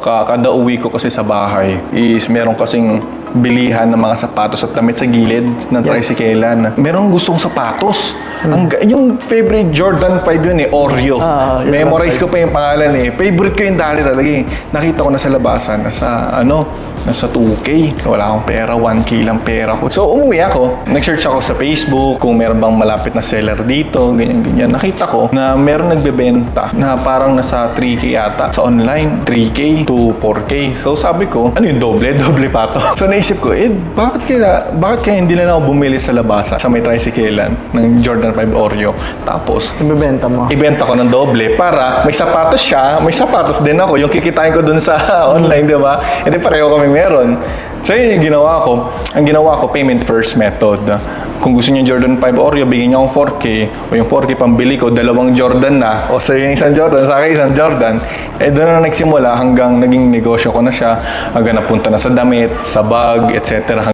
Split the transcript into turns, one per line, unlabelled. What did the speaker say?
kada uwi ko kasi sa bahay is meron kasing bilihan ng mga sapatos at damit sa gilid ng tricyclean. Meron gustong sapatos. Yung favorite Jordan 5 yun Oreo. Memorize ko pa yung pangalan Favorite ko yung dali talaga Nakita ko na sa labasan, nasa 2K. Wala akong pera, 1K lang pera ko. So, umuwi ako. Nag-search ako sa Facebook kung meron bang malapit na seller dito, ganyan. Nakita ko na meron nagbebenta na parang nasa 3K yata sa online. 3K to 4K. So, sabi ko, ano yung doble? Doble pa to. So, naisip ko, bakit kaya hindi na ako bumili sa labasa sa may tricyclean ng Jordan 5 Oreo? Tapos, ibenta ko ng doble para may sapatos siya, may sapatos din ako. Yung kikitain ko dun sa online, di ba? Hindi pareho kami meron. So, yun yung ginawa ko. Ang ginawa ko, payment first method. Kung gusto niyo Jordan 5 Oreo, bigyan niyo akong 4K. O yung 4K pambili ko, 2 Jordan na. O sa yung isang Jordan, sa akin isang Jordan. Doon na nagsimula hanggang naging negosyo ko na siya. Hanggang napunta na sa damit, sa bag, etc.